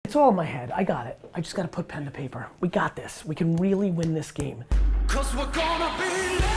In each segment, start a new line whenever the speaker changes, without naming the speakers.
It's all in my head. I got it. I just got to put pen to paper. We got this. We can really win this game.
'Cause we're gonna be legends.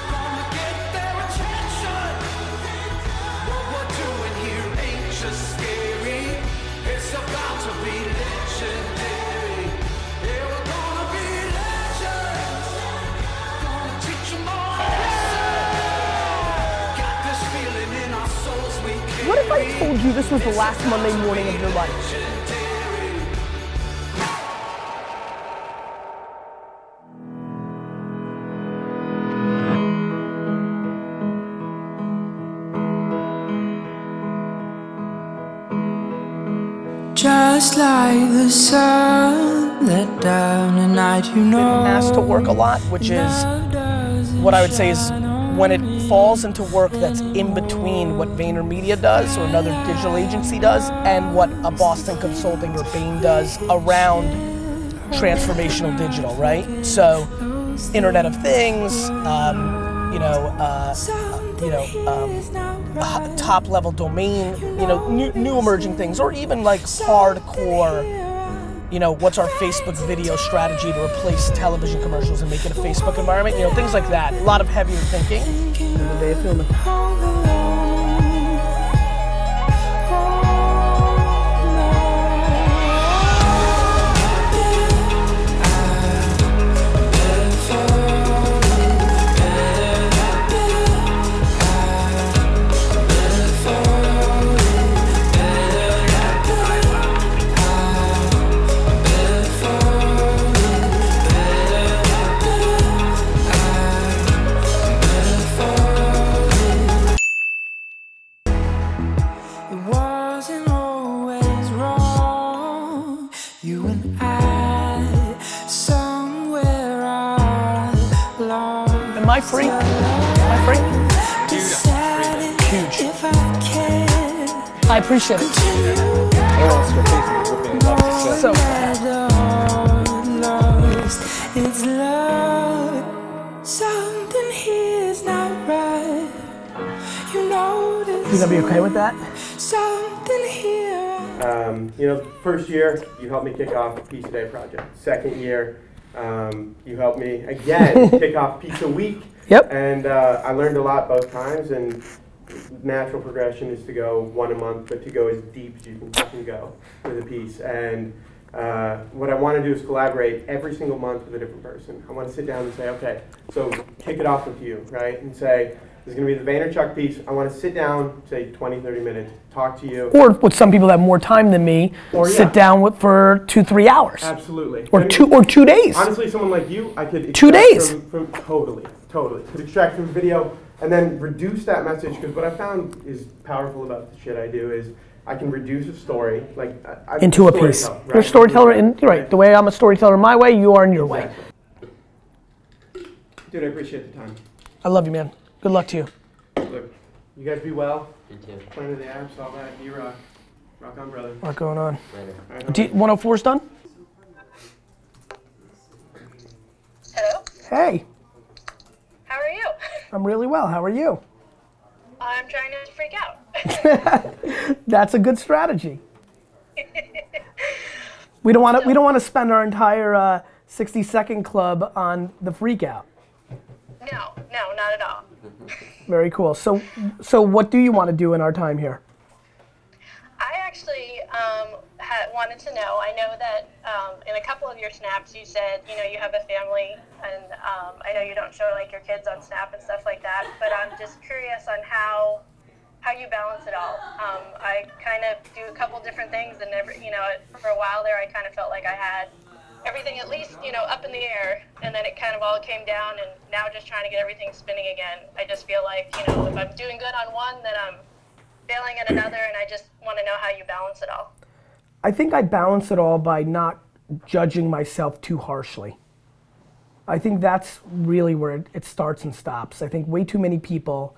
Gonna get their attention. What we're doing here ain't just scary. It's about to be legendary. Yeah, we're gonna be legends. Gonna teach them all a lesson. Got this feeling in our souls we carry.
What if I told you this was the last Monday morning of your life?
Just like the sun let down at night, you know.
Been asked to work a lot, which is what I would say is when it falls into work that's in between what VaynerMedia does or another digital agency does and what a Boston Consulting or Bain does around transformational digital, right? So, Internet of Things, top level domain, new emerging things, or even like hardcore, what's our Facebook video strategy to replace television commercials and make it a Facebook environment, things like that. A lot of heavier thinking. The day of filming. Am I free? Am I free? Huge. I appreciate it. So
it's love. Something here's not right. You know this.
You gonna be okay with that?
Something here.
First year, you helped me kick off a Piece a Day project. Second year, you helped me again kick off Piece a Week.
Yep.
And I learned a lot both times, and natural progression is to go one a month, but to go as deep as you can go with a piece. And what I want to do is collaborate every single month with a different person. I want to sit down and say, okay, so kick it off with you, right? And say, this is going to be the Vaynerchuk piece. I want to sit down, say 20, 30 minutes, talk to you.
Or with some people that have more time than me, sit down for 2-3 hours.
Absolutely.
Or 2 days.
Honestly, someone like you, I could
2 days.
From totally. Could extract from video and then reduce that message, because what I found is powerful about the shit I do is I can reduce a story
into a piece. Right? You're a storyteller, right? The way I'm a storyteller my way, you are in your way.
Dude, I appreciate the time.
I love you, man. Good luck to you.
Look, you guys be well.
You too.
Planet of the Apps, all that. You rock. Rock on, brother.
What's going on?
Later.
104's done?
Hello?
Hey.
How are you?
I'm really well. How are you?
I'm trying not to freak out.
That's a good strategy. We don't want to spend our entire 60-second club on the freak out.
No, not at all.
Very cool. So what do you want to do in our time here?
I actually wanted to know, I know that in a couple of your snaps you said, you have a family, and I know you don't show like your kids on Snap and stuff like that, but I'm just curious on how you balance it all. I kind of do a couple different things, and for a while there I kind of felt like I had everything at least, up in the air, and then it kind of all came down, and now just trying to get everything spinning again. I just feel like, if I'm doing good on one, then I'm failing at another, and I just want to know how you balance it all.
I think I balance it all by not judging myself too harshly. I think that's really where it starts and stops. I think way too many people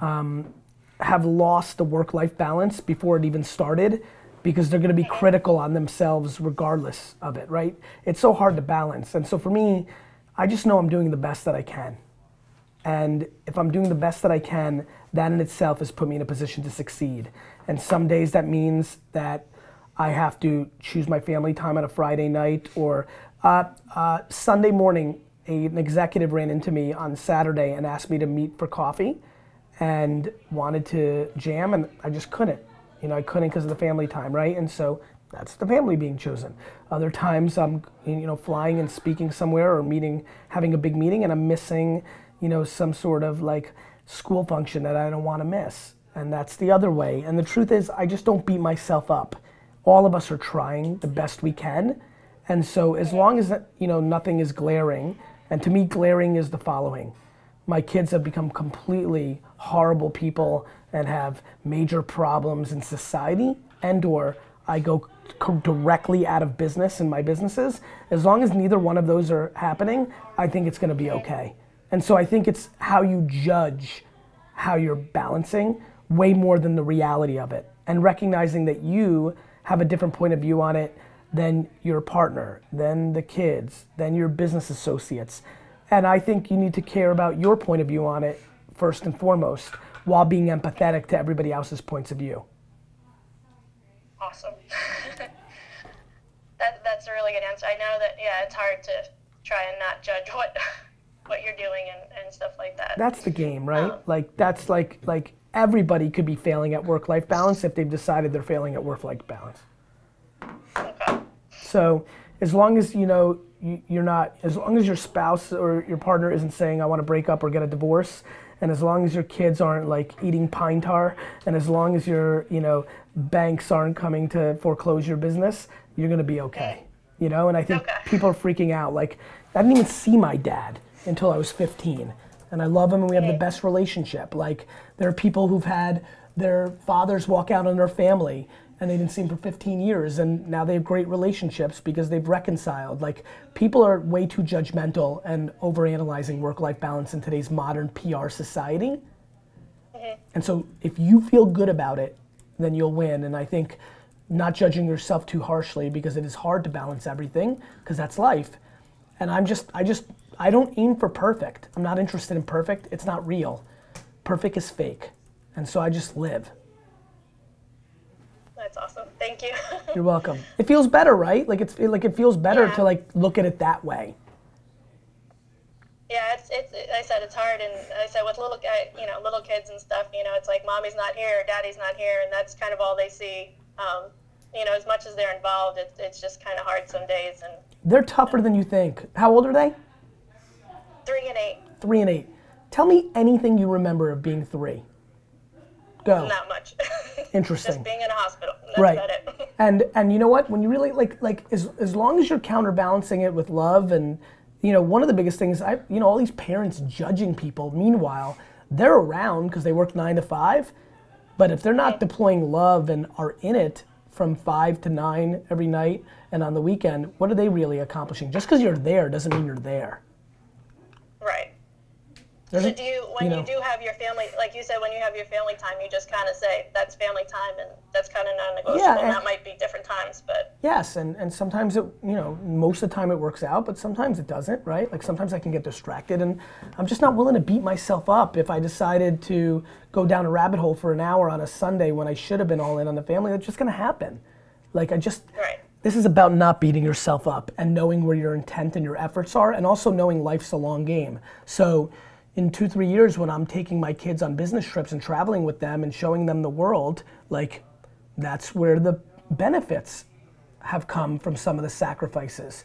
have lost the work-life balance before it even started, because they're going to be critical on themselves regardless of it, right? It's so hard to balance. And so for me, I just know I'm doing the best that I can. And if I'm doing the best that I can, that in itself has put me in a position to succeed. And some days that means that I have to choose my family time on a Friday night, or Sunday morning, an executive ran into me on Saturday and asked me to meet for coffee and wanted to jam, and I just couldn't. You know, I couldn't because of the family time, right? And so that's the family being chosen. Other times I'm, you know, flying and speaking somewhere or meeting, having a big meeting, and I'm missing, you know, some sort of like school function that I don't want to miss. And that's the other way. And the truth is, I just don't beat myself up. All of us are trying the best we can. And so as long as, you know, nothing is glaring, and to me glaring is the following. My kids have become completely horrible people and have major problems in society, and or I go directly out of business in my businesses. As long as neither one of those are happening, I think it's gonna be okay. And so I think it's how you judge how you're balancing way more than the reality of it. And recognizing that you have a different point of view on it than your partner, than the kids, than your business associates. And I think you need to care about your point of view on it first and foremost, while being empathetic to everybody else's points of view.
Awesome. That's a really good answer. I know that, yeah, it's hard to try and not judge what you're doing and stuff like that.
That's the game, right? Like that's like everybody could be failing at work-life balance if they've decided they're failing at work-life balance.
Okay.
So as long as, you know, you're not, as long as your spouse or your partner isn't saying I want to break up or get a divorce, and as long as your kids aren't like eating pine tar, and as long as your, you know, banks aren't coming to foreclose your business, you're gonna be okay. You know, and I think people are freaking out. Like, I didn't even see my dad until I was 15. And I love him and we have the best relationship. Like, there are people who've had their fathers walk out on their family and they didn't see him for 15 years, and now they have great relationships because they've reconciled. Like, people are way too judgmental and overanalyzing work-life balance in today's modern PR society. And so if you feel good about it, then you'll win. And I think not judging yourself too harshly, because it is hard to balance everything, because that's life. And I don't aim for perfect. I'm not interested in perfect. It's not real. Perfect is fake. And so I just live.
That's awesome. Thank you.
You're welcome. It feels better, right? Like it feels better to like look at it that way.
Yeah, it's I said it's hard, and I said with little kids and stuff, you know, it's like mommy's not here, daddy's not here, and that's kind of all they see. You know, as much as they're involved, it's just kind of hard some days. And
they're tougher than you think. How old are they?
3 and 8.
3 and 8. Tell me anything you remember of being 3. Go.
Not much.
Interesting.
Just being in a hospital. That's
right.
about it.
And you know what? When you really like as long as you're counterbalancing it with love, and you know, one of the biggest things, all these parents judging people. Meanwhile, they're around because they work 9 to 5, but if they're not deploying love and are in it from 5 to 9 every night and on the weekend, what are they really accomplishing? Just because you're there doesn't mean you're there.
Right. So do you, when you do have your family, like you said, when you have your family time, you just kind of say, that's family time, and that's kind of non-negotiable.
Yeah,
and that might be different times, but.
Yes, and sometimes it, you know, most of the time it works out, but sometimes it doesn't, right? Like sometimes I can get distracted, and I'm just not willing to beat myself up if I decided to go down a rabbit hole for an hour on a Sunday when I should have been all in on the family. That's just gonna happen. Like
Right.
This is about not beating yourself up and knowing where your intent and your efforts are, and also knowing life's a long game. So in 2-3 years, when I'm taking my kids on business trips and traveling with them and showing them the world, like, that's where the benefits have come from some of the sacrifices.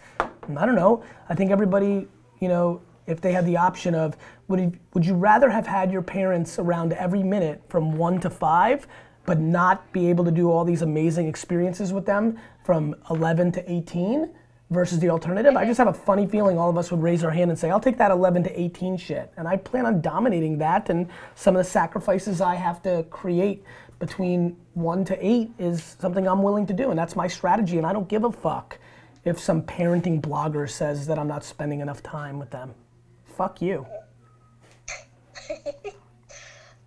And I don't know, I think everybody, you know, if they had the option of, would you rather have had your parents around every minute from 1 to 5, but not be able to do all these amazing experiences with them from 11 to 18? Versus the alternative? I just have a funny feeling all of us would raise our hand and say, I'll take that 11 to 18 shit. And I plan on dominating that, and some of the sacrifices I have to create between 1 to 8 is something I'm willing to do, and that's my strategy, and I don't give a fuck if some parenting blogger says that I'm not spending enough time with them. Fuck you.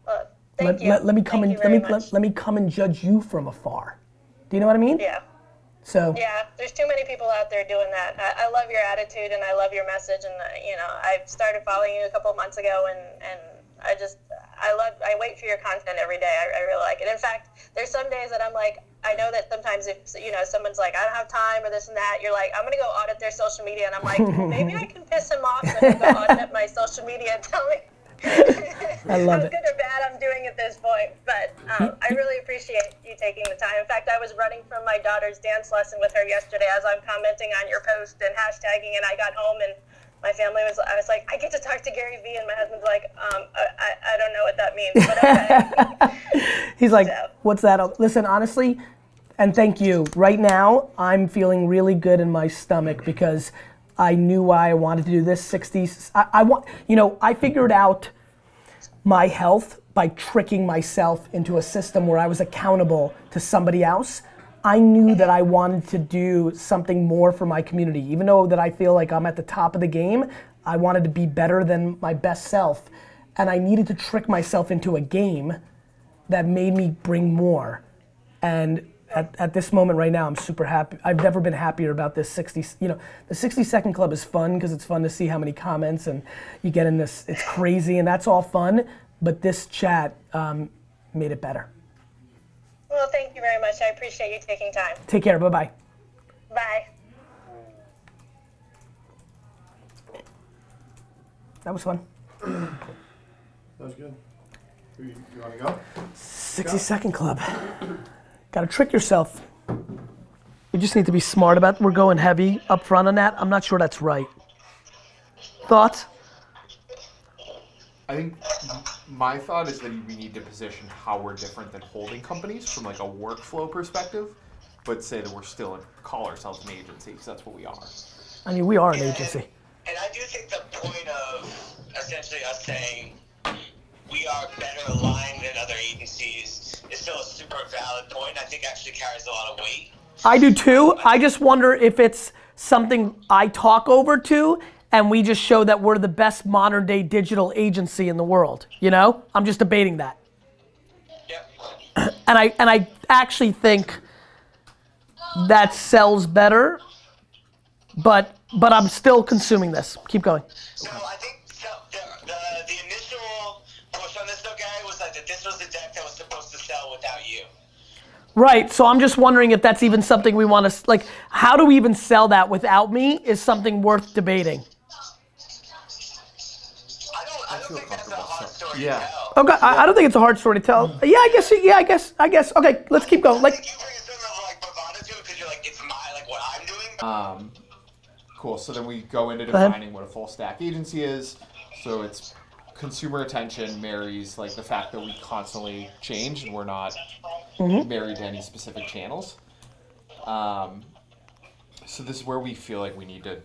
Well, thank you.
Let me come
Let
me come and judge you from afar. Do you know what I mean?
Yeah.
So.
Yeah, there's too many people out there doing that. I love your attitude and I love your message, and you know, I started following you a couple of months ago, and I wait for your content every day. I really like it. In fact, there's some days that I'm like, I know that sometimes if, you know, someone's like, I don't have time or this and that, you're like, I'm going to go audit their social media. And I'm like, well, maybe I can piss him off and he'll go audit my social media and tell me
I love
how
it.
good or bad I'm doing at this point. But I really appreciate you taking the time. In fact, I was running from my daughter's dance lesson with her yesterday as I'm commenting on your post and hashtagging, and I got home and my family was, I was like, I get to talk to Garyvee, and my husband's like, I don't know what that means, but okay.
He's like, what's that? Listen, honestly, and thank you. Right now, I'm feeling really good in my stomach because I knew why I wanted to do this. 60s. I want, you know, I figured out my health by tricking myself into a system where I was accountable to somebody else. I knew that I wanted to do something more for my community. Even though that I feel like I'm at the top of the game, I wanted to be better than my best self. And I needed to trick myself into a game that made me bring more. And at this moment right now, I'm super happy. I've never been happier about this 60, you know, the 60-second club is fun because it's fun to see how many comments and you get in this, it's crazy and that's all fun. But this chat made it better.
Well, thank you very much. I appreciate you taking time.
Take care, bye-bye.
Bye.
That was fun.
That was good. You want to go?
60-second club. Gotta trick yourself. You just need to be smart about it. We're going heavy up front on that. I'm not sure that's right. Thoughts?
I think my thought is that we need to position how we're different than holding companies from like a workflow perspective, but say that we're still call ourselves an agency because that's what we are.
I mean, we are an agency.
And I do think the point of essentially us saying we are better aligned than other agencies is still a super valid point. I think actually carries a lot of weight.
I do too. I just wonder if it's something I talk over to and we just show that we're the best modern day digital agency in the world, you know? I'm just debating that.
Yep.
And I actually think that sells better, but I'm still consuming this. Keep going.
So I think the initial push on this though, Gary, was that this was the deck that was supposed to sell without you.
Right, so I'm just wondering if that's even something we want to, like, how do we even sell that without me is something worth debating.
I don't think that's a hard story to tell.
Okay, I don't think it's a hard story to tell. Yeah, I guess. Okay, let's keep going.
I think you bring a certain level of like bravado to it because you're like, it's like what I'm doing.
Cool, so then we go into defining what a full stack agency is. So it's consumer attention marries like the fact that we constantly change and we're not married to any specific channels. So this is where we feel like we need to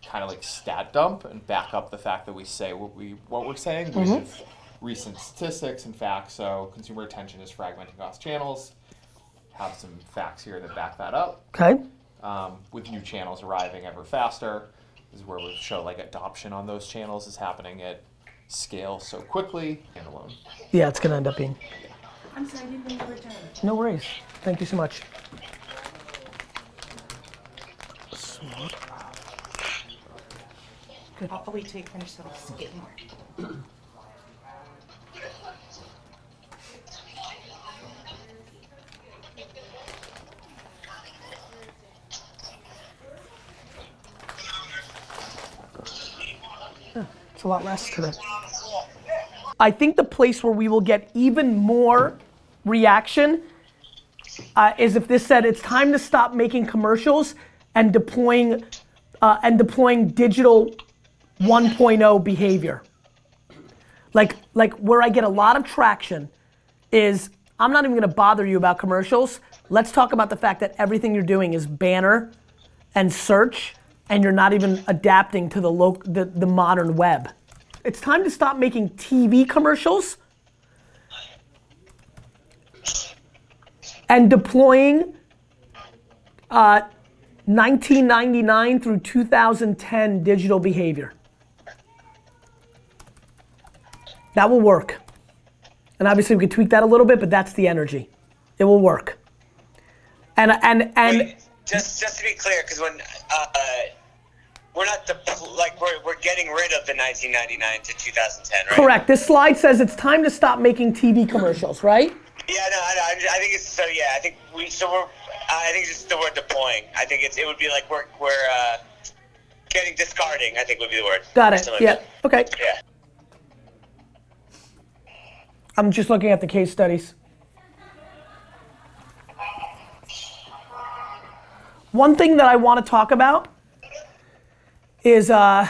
kind of like stat dump and back up the fact that we say what we're saying with recent statistics and facts. So consumer attention is fragmenting across channels. Have some facts here that back that up.
Okay.
With new channels arriving ever faster, this is where we show like adoption on those channels is happening at scale so quickly. Standalone.
Yeah, it's gonna end up being.
I'm sorry, I didn't think you were done.
No worries. Thank you so much.
Good. I'll wait till you finish so I'll get more.
It's a lot less today. I think the place where we will get even more reaction is if this said it's time to stop making commercials and deploying digital 1.0 behavior. Like where I get a lot of traction is I'm not even gonna bother you about commercials. Let's talk about the fact that everything you're doing is banner and search and you're not even adapting to the modern web. It's time to stop making TV commercials and deploying 1999 through 2010 digital behavior. That will work. And obviously we could tweak that a little bit, but that's the energy. It will work.
Wait, just to be clear, because when we're not we're getting rid of the 1999 to 2010, right?
Correct. This slide says it's time to stop making TV commercials, right?
Yeah, no, I think it's so. Yeah, I think I think it's just the word deploying. I think it would be like we're getting discarding. I think would be the word.
Got it. Yeah. Okay.
Yeah.
I'm just looking at the case studies. One thing that I want to talk about is I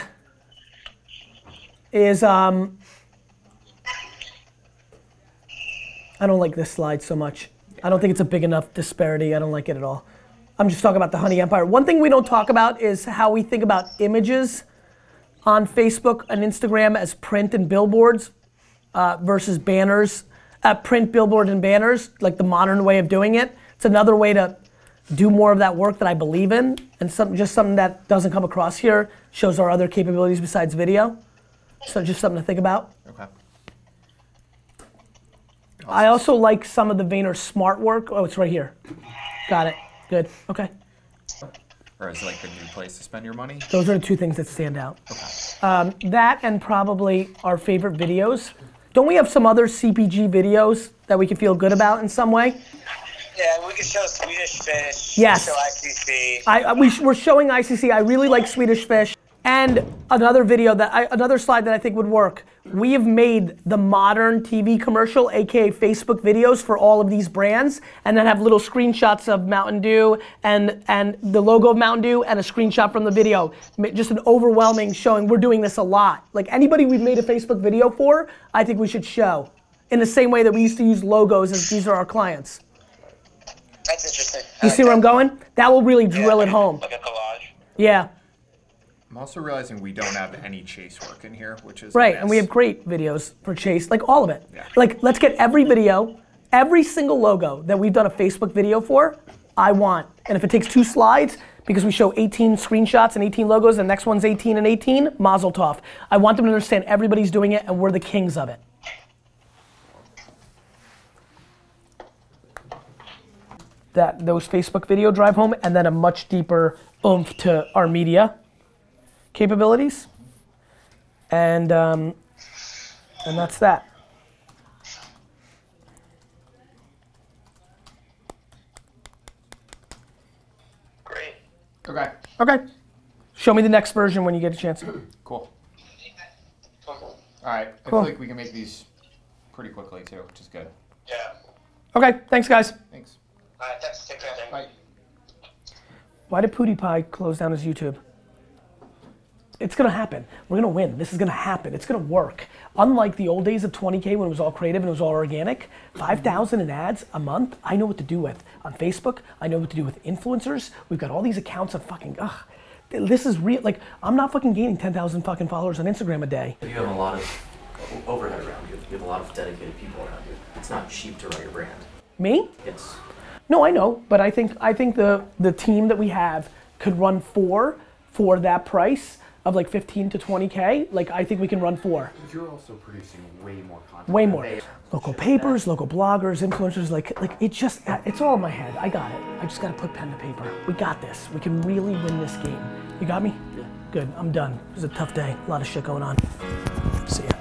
don't like this slide so much. I don't think it's a big enough disparity. I don't like it at all. I'm just talking about the honey empire. One thing we don't talk about is how we think about images on Facebook and Instagram as print and billboards versus banners. Print, billboard, and banners, like the modern way of doing it. It's another way to do more of that work that I believe in, and just something that doesn't come across here, shows our other capabilities besides video. So just something to think about.
Okay.
I also like some of the Vayner Smart work. Oh, it's right here. Got it. Good. Okay.
Or is it like the new place to spend your money?
Those are the two things that stand out.
Okay.
That and probably our favorite videos. Don't we have some other CPG videos that we can feel good about in some way?
Yeah, we can show Swedish Fish.
Yes.
Show ICC.
We're showing ICC. I really like Swedish Fish. And another video another slide that I think would work. We have made the modern TV commercial, aka Facebook videos for all of these brands, and then have little screenshots of Mountain Dew and the logo of Mountain Dew and a screenshot from the video. Just an overwhelming showing we're doing this a lot. Like anybody we've made a Facebook video for, I think we should show. In the same way that we used to use logos as these are our clients.
That's interesting.
You see where I'm going? That will really drill it home.
Like a collage.
Yeah.
I'm also realizing we don't have any chase work in here, which is
right, and we have great videos for Chase, like all of it.
Yeah.
Like, let's get every video, every single logo that we've done a Facebook video for, I want. And if it takes 2 slides, because we show 18 screenshots and 18 logos, and the next one's 18 and 18, mazel tov. I want them to understand everybody's doing it and we're the kings of it. Those Facebook video drive home, and then a much deeper oomph to our media capabilities, and that's that.
Great.
Okay.
Okay. Show me the next version when you get a chance.
Cool. All right. I
Cool.
feel like we can make these pretty quickly too, which is good.
Yeah.
Okay, thanks guys.
Thanks.
All right, thanks. Take care.
Bye.
Why did PewDiePie close down his YouTube? It's gonna happen. We're gonna win. This is gonna happen. It's gonna work. Unlike the old days of 20K when it was all creative and it was all organic, 5,000 in ads a month, I know what to do with. On Facebook, I know what to do with influencers. We've got all these accounts of fucking, this is real. Like, I'm not fucking gaining 10,000 fucking followers on Instagram a day.
You have a lot of overhead around you. You have a lot of dedicated people around you. It's not cheap to run your brand.
Me?
Yes.
No, I know, but I think the team that we have could run for that price of like 15 to 20K. Like, I think we can run 4.
You're also producing way more content.
Way more. Local papers, local bloggers, influencers, like it's all in my head. I got it. I just gotta put pen to paper. We got this. We can really win this game. You got me?
Yeah.
Good, I'm done. It was a tough day. A lot of shit going on. See ya.